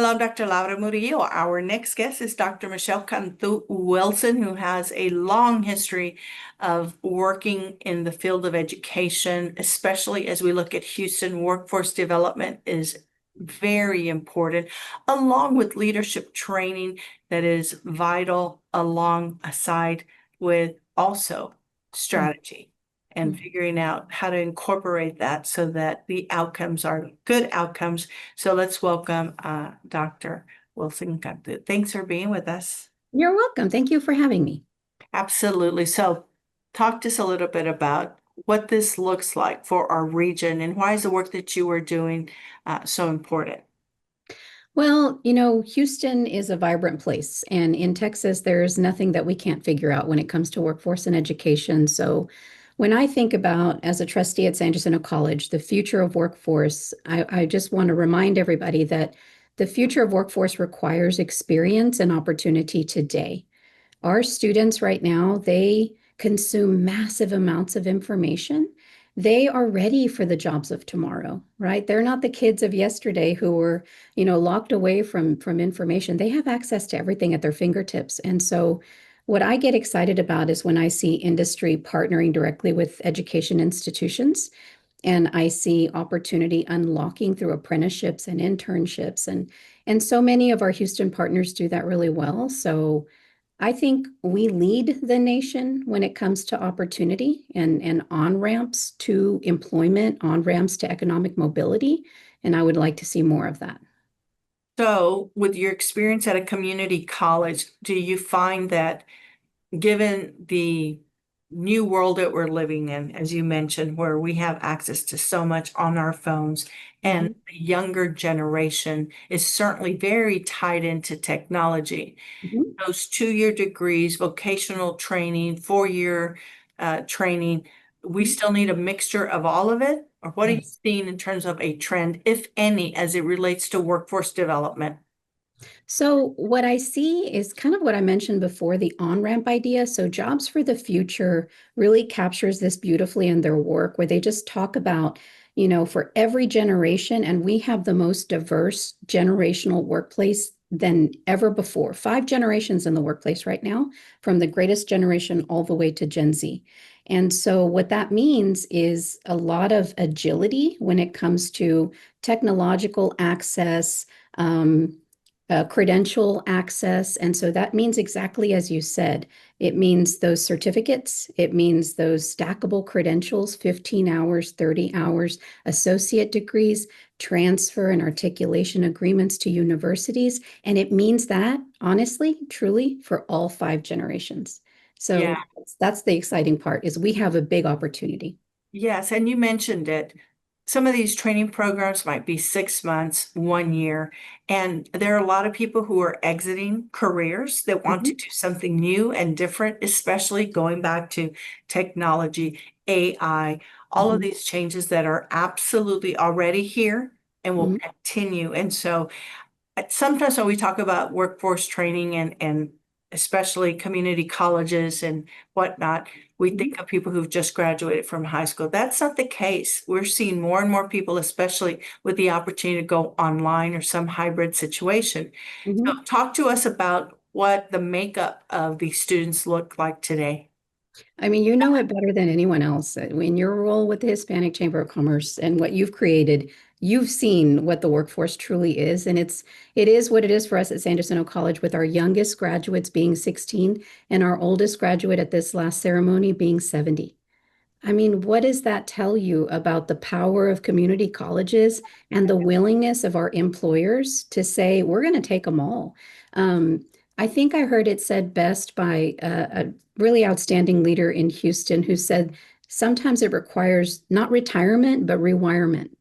Hello, Dr. Laura Murillo. Our next guest is Dr. Michelle Cantu Wilson, who has a long history of working in the field of education, especially as we look at Houston. Workforce development is very important, along with leadership training that is vital alongside with also strategy and Mm. figuring out how to incorporate that so that the outcomes are good outcomes. So let's welcome Dr. Wilson Cantu. Thanks for being with us. You're welcome. Thank you for having me. Absolutely. So talk to us a little bit about what this looks like for our region and why is the work that you are doing so important? Well, Houston is a vibrant place, and in Texas, there's nothing that we can't figure out when it comes to workforce and education. So, when I think about as a trustee at San Jacinto College, the future of workforce, I just want to remind everybody that the future of workforce requires experience and opportunity today. Our students right now, they consume massive amounts of information. They are ready for the jobs of tomorrow, right? They're not the kids of yesterday who were, locked away from information. They have access to everything at their fingertips. And so what I get excited about is when I see industry partnering directly with education institutions and I see opportunity unlocking through apprenticeships and internships and so many of our Houston partners do that really well. So I think we lead the nation when it comes to opportunity and on-ramps to employment, on-ramps to economic mobility, and I would like to see more of that. So, with your experience at a community college, do you find that given the new world that we're living in, as you mentioned, where we have access to so much on our phones, and Mhm. the younger generation is certainly very tied into technology. Mhm. Those 2-year degrees, vocational training, 4-year training, we still need a mixture of all of it? Or what are you Yes. seeing in terms of a trend, if any, as it relates to workforce development? So what I see is kind of what I mentioned before, the on-ramp idea. So Jobs for the Future really captures this beautifully in their work, where they just talk about, for every generation, and we have the most diverse generational workplace than ever before. 5 generations in the workplace right now, from the greatest generation all the way to Gen Z. And so what that means is a lot of agility when it comes to technological access, credential access. And so that means exactly as you said, it means those certificates, it means those stackable credentials, 15 hours, 30 hours, associate degrees, transfer and articulation agreements to universities. And it means that, honestly, truly, for all 5 generations. Yeah. So that's the exciting part is we have a big opportunity. Yes, and you mentioned it. Some of these training programs might be 6 months, 1 year, and there are a lot of people who are exiting careers that want to Mhm. do something new and different, especially going back to technology, AI, all of Mhm. these changes that are absolutely already here and will Mhm. continue. And so sometimes when we talk about workforce training and especially community colleges and whatnot, we Mhm. think of people who've just graduated from high school. That's not the case. We're seeing more and more people, especially with the opportunity to go online or some hybrid situation. So Mhm. talk to us about what the makeup of these students look like today. I mean, you know it better than anyone else. In your role with the Hispanic Chamber of Commerce and what you've created, you've seen what the workforce truly is. And it is what it is for us at San Jacinto College, with our youngest graduates being 16 and our oldest graduate at this last ceremony being 70. I mean, what does that tell you about the power of community colleges and the willingness of our employers to say, we're going to take them all? Um, I think I heard it said best by a really outstanding leader in Houston who said, sometimes it requires not retirement, but rewirement.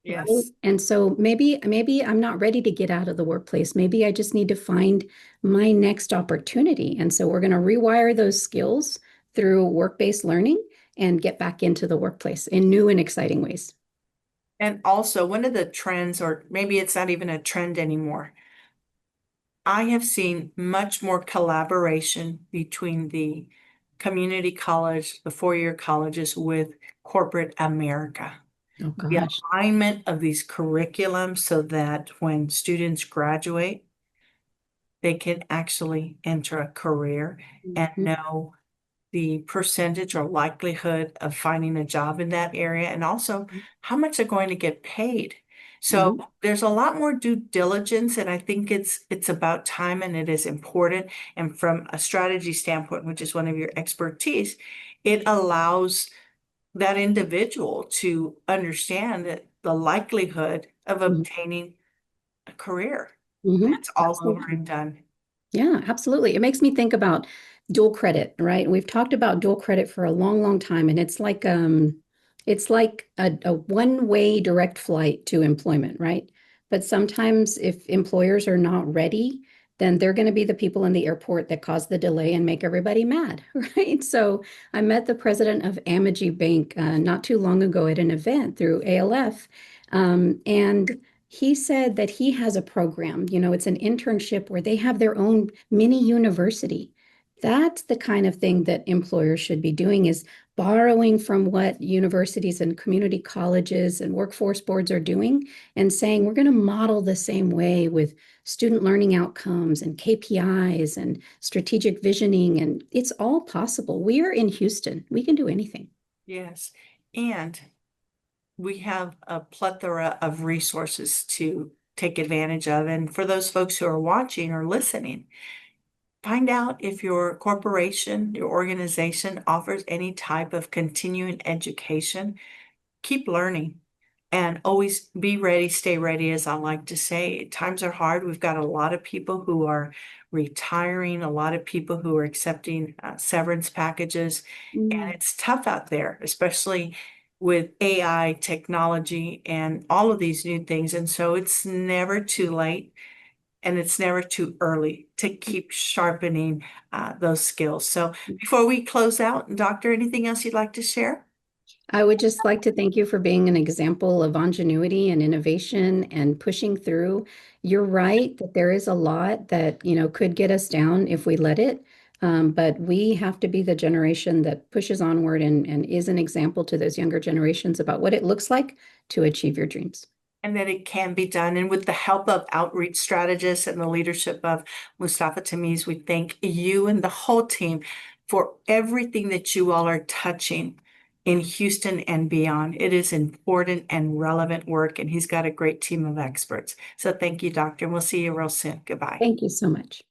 Right. Yes. And so maybe I'm not ready to get out of the workplace. Maybe I just need to find my next opportunity. And so we're going to rewire those skills through work-based learning and get back into the workplace in new and exciting ways. And also, one of the trends, or maybe it's not even a trend anymore, I have seen much more collaboration between the community college, the 4-year colleges with corporate America. Oh, the gosh. alignment of these curriculums so that when students graduate, they can actually enter a career and Mhm. know the percentage or likelihood of finding a job in that area, and also how much they're going to get paid. So Mhm. there's a lot more due diligence, and I think it's about time and it is important. And from a strategy standpoint, which is one of your expertise, it allows that individual to understand that the likelihood of Mhm. obtaining a career when Mhm. it's all over Absolutely. and done. Yeah, absolutely. It makes me think about dual credit, right? We've talked about dual credit for a long, long time, and it's like a one-way direct flight to employment, right? But sometimes if employers are not ready, then they're going to be the people in the airport that cause the delay and make everybody mad, right? So I met the president of Amagi Bank not too long ago at an event through ALF, and he said that he has a program, it's an internship where they have their own mini university. That's the kind of thing that employers should be doing, is borrowing from what universities and community colleges and workforce boards are doing and saying, we're going to model the same way with student learning outcomes and KPIs and strategic visioning. And it's all possible. We are in Houston. We can do anything. Yes. And we have a plethora of resources to take advantage of. And for those folks who are watching or listening, find out if your corporation, your organization offers any type of continuing education. Keep learning and always be ready, stay ready, as I like to say. Times are hard. We've got a lot of people who are retiring, a lot of people who are accepting severance packages, and Mm. it's tough out there, especially with AI technology and all of these new things. And so it's never too late and it's never too early to keep sharpening those skills. So before we close out, Doctor, anything else you'd like to share? I would just like to thank you for being an example of ingenuity and innovation and pushing through. You're right that there is a lot that, could get us down if we let it. But we have to be the generation that pushes onward and is an example to those younger generations about what it looks like to achieve your dreams. And that it can be done. And with the help of outreach strategists and the leadership of Mustafa Tamiz, we thank you and the whole team for everything that you all are touching in Houston and beyond. It is important and relevant work, and he's got a great team of experts. So thank you, Doctor, and we'll see you real soon. Goodbye. Thank you so much.